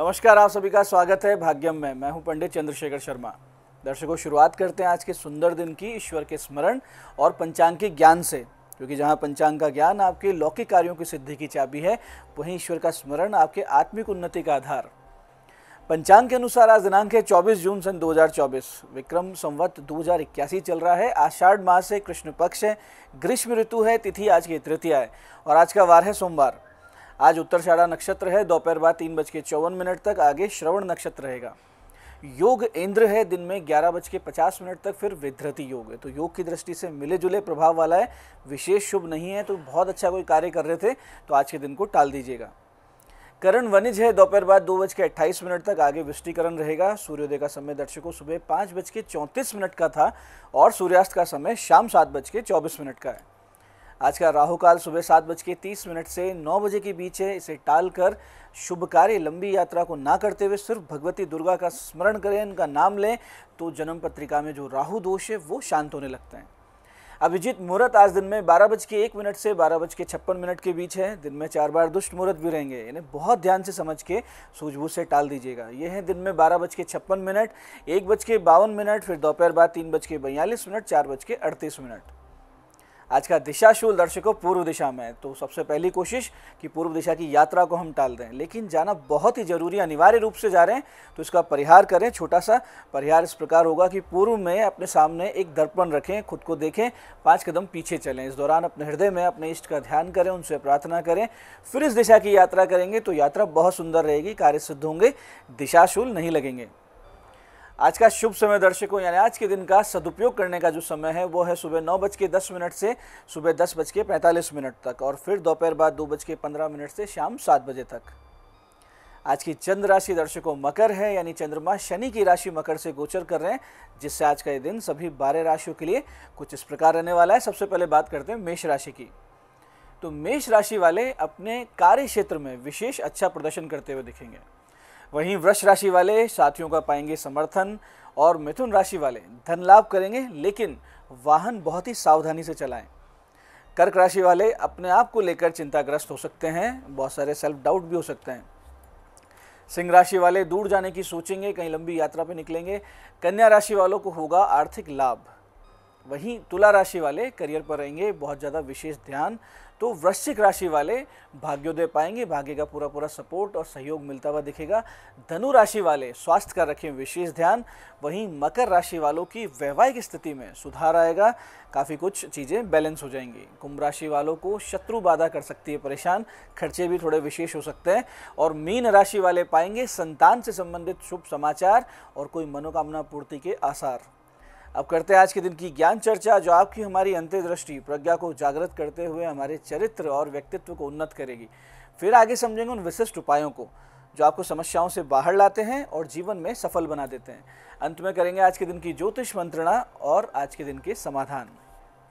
नमस्कार, आप सभी का स्वागत है भाग्यम में। मैं हूं पंडित चंद्रशेखर शर्मा। दर्शकों, शुरुआत करते हैं आज के सुंदर दिन की ईश्वर के स्मरण और पंचांग के ज्ञान से, क्योंकि जहां पंचांग का ज्ञान आपके लौकिक कार्यों की सिद्धि की चाबी है, वहीं ईश्वर का स्मरण आपके आत्मिक उन्नति का आधार। पंचांग के अनुसार आज दिनांक है 24 जून सन 2024। विक्रम संवत 2081 चल रहा है। आषाढ़ मास है, कृष्ण पक्ष है, ग्रीष्म ऋतु है, तिथि आज की तृतीया है और आज का वार है सोमवार। आज उत्तराषाढ़ा नक्षत्र है, दोपहर बाद 3:54 तक। आगे श्रवण नक्षत्र रहेगा। योग इंद्र है, दिन में 11:50 तक, फिर विधृति योग है। तो योग की दृष्टि से मिले जुले प्रभाव वाला है, विशेष शुभ नहीं है। तो बहुत अच्छा कोई कार्य कर रहे थे तो आज के दिन को टाल दीजिएगा। करण वनिज है, दोपहर बाद 2:28 तक। आगे वृष्टिकरण रहेगा। सूर्योदय का समय दर्शकों सुबह 5:34 का था और सूर्यास्त का समय शाम 7:24 का है। आज का राहु काल सुबह 7:30 से 9 बजे के बीच है। इसे टालकर शुभ कार्य, लंबी यात्रा को ना करते हुए सिर्फ भगवती दुर्गा का स्मरण करें, इनका नाम लें, तो जन्म पत्रिका में जो राहु दोष है वो शांत होने लगते हैं। अभिजीत मुहूर्त आज दिन में 12:01 से 12:56 के बीच है। दिन में 4 बार दुष्ट मुहूर्त भी रहेंगे, इन्हें बहुत ध्यान से समझ के सूझबूझ से टाल दीजिएगा। ये है दिन में 12:56, 1:52, फिर दोपहर बाद 3:42, 4:38। आज का दिशाशूल दर्शकों पूर्व दिशा में है। तो सबसे पहली कोशिश कि पूर्व दिशा की यात्रा को हम टाल दें, लेकिन जाना बहुत ही जरूरी, अनिवार्य रूप से जा रहे हैं तो इसका परिहार करें। छोटा सा परिहार इस प्रकार होगा कि पूर्व में अपने सामने एक दर्पण रखें, खुद को देखें, 5 कदम पीछे चलें। इस दौरान अपने हृदय में अपने इष्ट का ध्यान करें, उनसे प्रार्थना करें, फिर इस दिशा की यात्रा करेंगे तो यात्रा बहुत सुंदर रहेगी, कार्य सिद्ध होंगे, दिशाशूल नहीं लगेंगे। आज का शुभ समय दर्शकों, यानी आज के दिन का सदुपयोग करने का जो समय है वो है सुबह 9:10 से सुबह 10:45 तक और फिर दोपहर बाद 2:15 से शाम 7 बजे तक। आज की चंद्र राशि दर्शकों मकर है, यानी चंद्रमा शनि की राशि मकर से गोचर कर रहे हैं, जिससे आज का ये दिन सभी 12 राशियों के लिए कुछ इस प्रकार रहने वाला है। सबसे पहले बात करते हैं मेष राशि की। तो मेष राशि वाले अपने कार्य क्षेत्र में विशेष अच्छा प्रदर्शन करते हुए दिखेंगे। वहीं वृष राशि वाले साथियों का पाएंगे समर्थन और मिथुन राशि वाले धन लाभ करेंगे, लेकिन वाहन बहुत ही सावधानी से चलाएं। कर्क राशि वाले अपने आप को लेकर चिंताग्रस्त हो सकते हैं, बहुत सारे सेल्फ डाउट भी हो सकते हैं। सिंह राशि वाले दूर जाने की सोचेंगे, कहीं लंबी यात्रा पे निकलेंगे। कन्या राशि वालों को होगा आर्थिक लाभ। वहीं तुला राशि वाले करियर पर रहेंगे बहुत ज़्यादा विशेष ध्यान। तो वृश्चिक राशि वाले भाग्योदय पाएंगे, भाग्य का पूरा सपोर्ट और सहयोग मिलता हुआ दिखेगा। धनु राशि वाले स्वास्थ्य का रखें विशेष ध्यान। वहीं मकर राशि वालों की वैवाहिक स्थिति में सुधार आएगा, काफ़ी कुछ चीज़ें बैलेंस हो जाएंगी। कुंभ राशि वालों को शत्रु बाधा कर सकती है परेशान, खर्चे भी थोड़े विशेष हो सकते हैं। और मीन राशि वाले पाएंगे संतान से संबंधित शुभ समाचार और कोई मनोकामना पूर्ति के आसार। अब करते हैं आज के दिन की ज्ञान चर्चा, जो आपकी हमारी अंतर्दृष्टि प्रज्ञा को जागृत करते हुए हमारे चरित्र और व्यक्तित्व को उन्नत करेगी। फिर आगे समझेंगे उन विशिष्ट उपायों को जो आपको समस्याओं से बाहर लाते हैं और जीवन में सफल बना देते हैं। अंत में करेंगे आज के दिन की ज्योतिष मंत्रणा और आज के दिन के समाधान।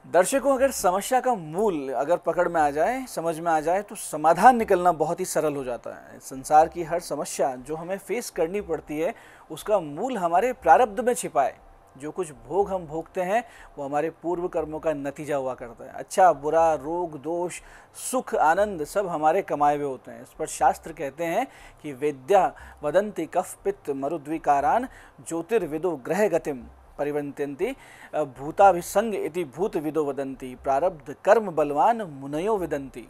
दर्शकों, अगर समस्या का मूल अगर पकड़ में आ जाए, समझ में आ जाए, तो समाधान निकलना बहुत ही सरल हो जाता है। संसार की हर समस्या जो हमें फेस करनी पड़ती है, उसका मूल हमारे प्रारब्ध में छिपा है। जो कुछ भोग हम भोगते हैं वो हमारे पूर्व कर्मों का नतीजा हुआ करता है। अच्छा बुरा, रोग दोष, सुख आनंद सब हमारे कमाए हुए होते हैं। इस पर शास्त्र कहते हैं कि वेद्या वदंती कफ पित्त मरुद्विकारान ज्योतिर्विदो ग्रह गतिम परिवंत्यन्ति भूताभिसंग इति भूत विदो वदंती प्रारब्ध कर्म बलवान मुनयो विदंती।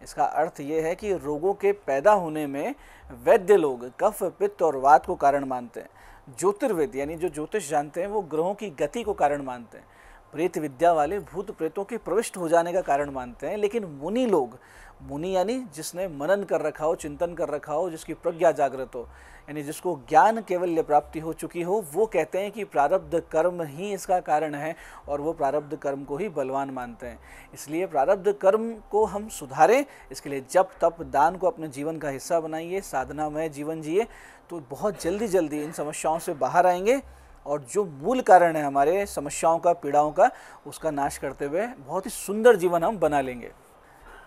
इसका अर्थ ये है कि रोगों के पैदा होने में वैद्य लोग कफ पित्त और वात को कारण मानते हैं। ज्योतिर्विद यानी जो ज्योतिष जानते हैं वो ग्रहों की गति को कारण मानते हैं। प्रेत विद्या वाले भूत प्रेतों के प्रविष्ट हो जाने का कारण मानते हैं। लेकिन मुनि लोग, मुनि यानी जिसने मनन कर रखा हो, चिंतन कर रखा हो, जिसकी प्रज्ञा जागृत हो, यानी जिसको ज्ञान कैवल्य प्राप्ति हो चुकी हो, वो कहते हैं कि प्रारब्ध कर्म ही इसका कारण है और वो प्रारब्ध कर्म को ही बलवान मानते हैं। इसलिए प्रारब्ध कर्म को हम सुधारें, इसके लिए जप तप दान को अपने जीवन का हिस्सा बनाइए, साधनामय जीवन जिए, तो बहुत जल्दी इन समस्याओं से बाहर आएंगे और जो मूल कारण है हमारे समस्याओं का, पीड़ाओं का, उसका नाश करते हुए बहुत ही सुंदर जीवन हम बना लेंगे।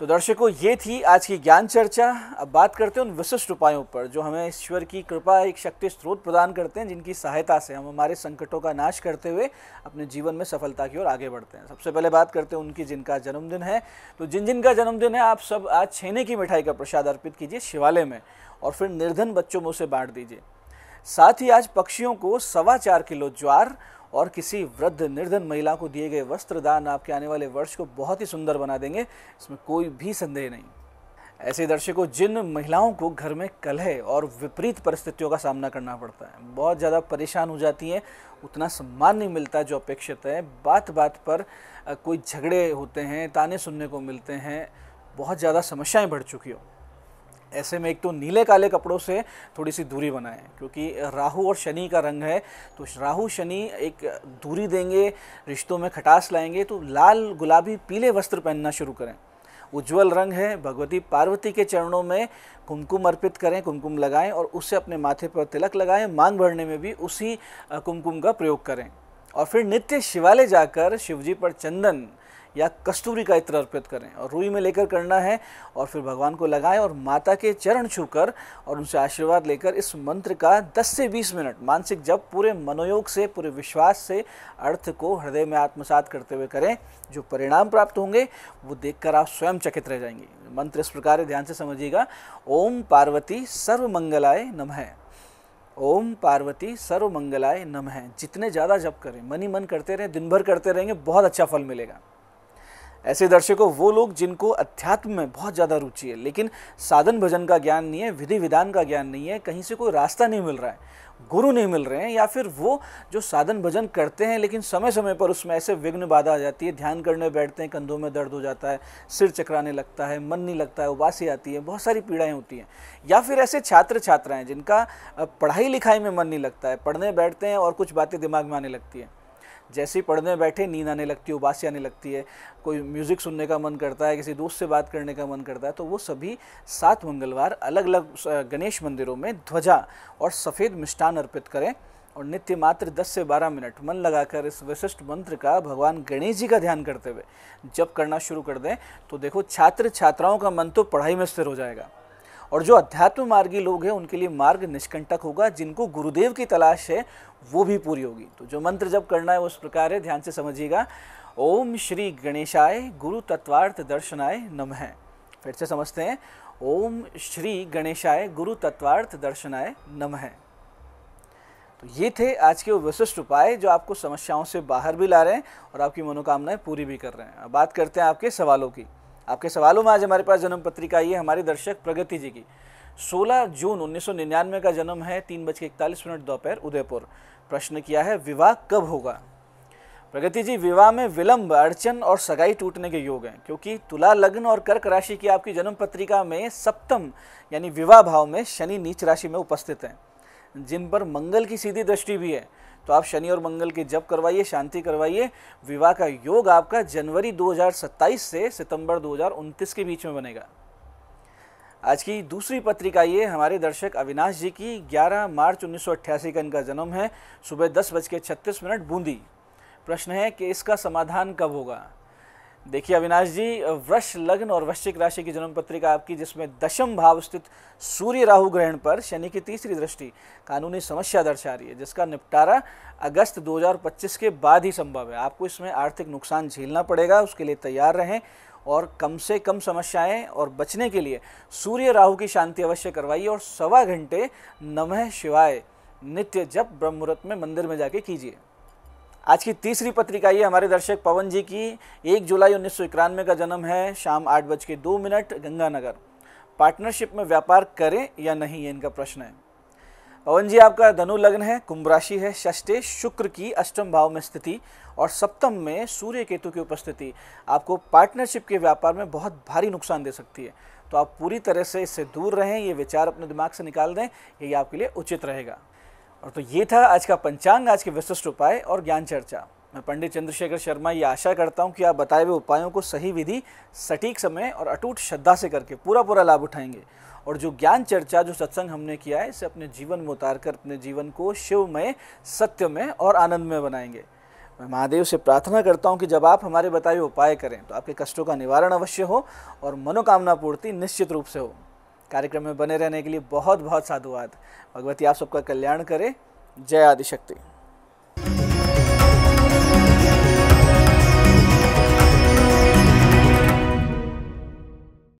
तो दर्शकों, ये थी आज की ज्ञान चर्चा। अब बात करते हैं उन विशिष्ट उपायों पर जो हमें ईश्वर की कृपा एक शक्ति स्रोत प्रदान करते हैं, जिनकी सहायता से हम हमारे संकटों का नाश करते हुए अपने जीवन में सफलता की ओर आगे बढ़ते हैं। सबसे पहले बात करते हैं उनकी जिनका जन्मदिन है। तो जिनका जन्मदिन है, आप सब आज छेने की मिठाई का प्रसाद अर्पित कीजिए शिवालय में और फिर निर्धन बच्चों में उसे बांट दीजिए। साथ ही आज पक्षियों को 4.25 किलो ज्वार और किसी वृद्ध निर्धन महिला को दिए गए वस्त्र दान आपके आने वाले वर्ष को बहुत ही सुंदर बना देंगे, इसमें कोई भी संदेह नहीं। ऐसे दर्शकों, जिन महिलाओं को घर में कलह और विपरीत परिस्थितियों का सामना करना पड़ता है, बहुत ज़्यादा परेशान हो जाती हैं, उतना सम्मान नहीं मिलता जो अपेक्षित है, बात बात पर कोई झगड़े होते हैं, ताने सुनने को मिलते हैं, बहुत ज़्यादा समस्याएं बढ़ चुकी हो, ऐसे में एक तो नीले काले कपड़ों से थोड़ी सी दूरी बनाएं, क्योंकि राहु और शनि का रंग है, तो राहु शनि एक दूरी देंगे, रिश्तों में खटास लाएंगे। तो लाल गुलाबी पीले वस्त्र पहनना शुरू करें। उज्जवल रंग है, भगवती पार्वती के चरणों में कुमकुम अर्पित करें, कुमकुम लगाएं और उससे अपने माथे पर तिलक लगाएं। मांग भरने में भी उसी कुमकुम का प्रयोग करें और फिर नित्य शिवालय जाकर शिवजी पर चंदन या कस्तूरी का इत्र अर्पित करें और रुई में लेकर करना है और फिर भगवान को लगाएं और माता के चरण छूकर और उनसे आशीर्वाद लेकर इस मंत्र का 10 से 20 मिनट मानसिक जप पूरे मनोयोग से, पूरे विश्वास से अर्थ को हृदय में आत्मसात करते हुए करें। जो परिणाम प्राप्त होंगे वो देखकर आप स्वयं चकित रह जाएंगे। मंत्र इस प्रकार ध्यान से समझिएगा। ओम पार्वती सर्वमंगलाय नमः। ओम पार्वती सर्वमंगलाय नमः। जितने ज़्यादा जप करें, मन ही मन करते रहें, दिन भर करते रहेंगे, बहुत अच्छा फल मिलेगा। ऐसे दर्शकों, वो लोग जिनको अध्यात्म में बहुत ज़्यादा रुचि है लेकिन साधन भजन का ज्ञान नहीं है, विधि विधान का ज्ञान नहीं है, कहीं से कोई रास्ता नहीं मिल रहा है, गुरु नहीं मिल रहे हैं, या फिर वो जो साधन भजन करते हैं लेकिन समय समय पर उसमें ऐसे विघ्न बाधा आ जाती है, ध्यान करने बैठते हैं, कंधों में दर्द हो जाता है, सिर चकराने लगता है, मन नहीं लगता है, उबासी आती है, बहुत सारी पीड़ाएं होती हैं। या फिर ऐसे छात्र छात्राएं जिनका पढ़ाई लिखाई में मन नहीं लगता है, पढ़ने बैठते हैं और कुछ बातें दिमाग में आने लगती हैं, जैसे ही पढ़ने बैठे नींद आने लगती है, उबासी आने लगती है, कोई म्यूज़िक सुनने का मन करता है, किसी दोस्त से बात करने का मन करता है, तो वो सभी 7 मंगलवार अलग अलग गणेश मंदिरों में ध्वजा और सफ़ेद मिष्ठान अर्पित करें और नित्य मात्र 10 से 12 मिनट मन लगाकर इस विशिष्ट मंत्र का भगवान गणेश जी का ध्यान करते हुए जब करना शुरू कर दें तो देखो छात्र छात्राओं का मन तो पढ़ाई में स्थिर हो जाएगा और जो अध्यात्म मार्गी लोग हैं उनके लिए मार्ग निष्कंटक होगा। जिनको गुरुदेव की तलाश है वो भी पूरी होगी। तो जो मंत्र जब करना है उस प्रकार है, ध्यान से समझिएगा। ओम श्री गणेशाय गुरु तत्वार्थ दर्शनाय नमः। फिर से समझते हैं। ओम श्री गणेशाय गुरु तत्वार्थ दर्शनाय नमः। तो ये थे आज के वो विशिष्ट उपाय जो आपको समस्याओं से बाहर भी ला रहे हैं और आपकी मनोकामनाएं पूरी भी कर रहे हैं। अब बात करते हैं आपके सवालों की। आपके सवालों में आज हमारे पास जन्म पत्रिका आई है हमारी दर्शक प्रगति जी की। 16 जून 1999 का जन्म है, 3:41 दोपहर, उदयपुर। प्रश्न किया है विवाह कब होगा। प्रगति जी, विवाह में विलंब, अड़चन और सगाई टूटने के योग हैं, क्योंकि तुला लग्न और कर्क राशि की आपकी जन्म पत्रिका में सप्तम यानी विवाह भाव में शनि नीच राशि में उपस्थित हैं, जिन पर मंगल की सीधी दृष्टि भी है। तो आप शनि और मंगल की जप करवाइए, शांति करवाइए। विवाह का योग आपका जनवरी 2027 से सितंबर 2029 के बीच में बनेगा। आज की दूसरी पत्रिका ये हमारे दर्शक अविनाश जी की। 11 मार्च 1988 का इनका जन्म है, सुबह 10:36 बूंदी। प्रश्न है कि इसका समाधान कब होगा। देखिए अविनाश जी, वृष लग्न और वृश्चिक राशि की जन्म पत्रिका आपकी, जिसमें दशम भाव स्थित सूर्य राहु ग्रहण पर शनि की तीसरी दृष्टि कानूनी समस्या दर्शा रही है, जिसका निपटारा अगस्त 2025 के बाद ही संभव है। आपको इसमें आर्थिक नुकसान झेलना पड़ेगा, उसके लिए तैयार रहें और कम से कम समस्याएं और बचने के लिए सूर्य राहु की शांति अवश्य करवाइए और 1.25 घंटे नमः शिवाय नित्य जप ब्रह्म मुहूर्त में मंदिर में जाके कीजिए। आज की तीसरी पत्रिका ये हमारे दर्शक पवन जी की। 1 जुलाई 1991 का जन्म है, शाम 8:02 गंगानगर। पार्टनरशिप में व्यापार करें या नहीं, ये इनका प्रश्न है। पवन जी, आपका धनु लग्न है, कुंभ राशि है, षष्ठे शुक्र की अष्टम भाव में स्थिति और सप्तम में सूर्य केतु की उपस्थिति आपको पार्टनरशिप के व्यापार में बहुत भारी नुकसान दे सकती है। तो आप पूरी तरह से इससे दूर रहें, ये विचार अपने दिमाग से निकाल दें, यही आपके लिए उचित रहेगा। और तो ये था आज का पंचांग, आज के विशिष्ट उपाय और ज्ञान चर्चा। मैं पंडित चंद्रशेखर शर्मा ये आशा करता हूँ कि आप बताए हुए उपायों को सही विधि, सटीक समय और अटूट श्रद्धा से करके पूरा लाभ उठाएंगे और जो ज्ञान चर्चा, जो सत्संग हमने किया है, इसे अपने जीवन में उतारकर अपने जीवन को शिवमय, सत्यमय और आनंदमय बनाएंगे। मैं महादेव से प्रार्थना करता हूँ कि जब आप हमारे बताए हुए उपाय करें तो आपके कष्टों का निवारण अवश्य हो और मनोकामना पूर्ति निश्चित रूप से हो। कार्यक्रम में बने रहने के लिए बहुत बहुत साधुवाद। भगवती आप सबका कल्याण करे। जय आदिशक्ति।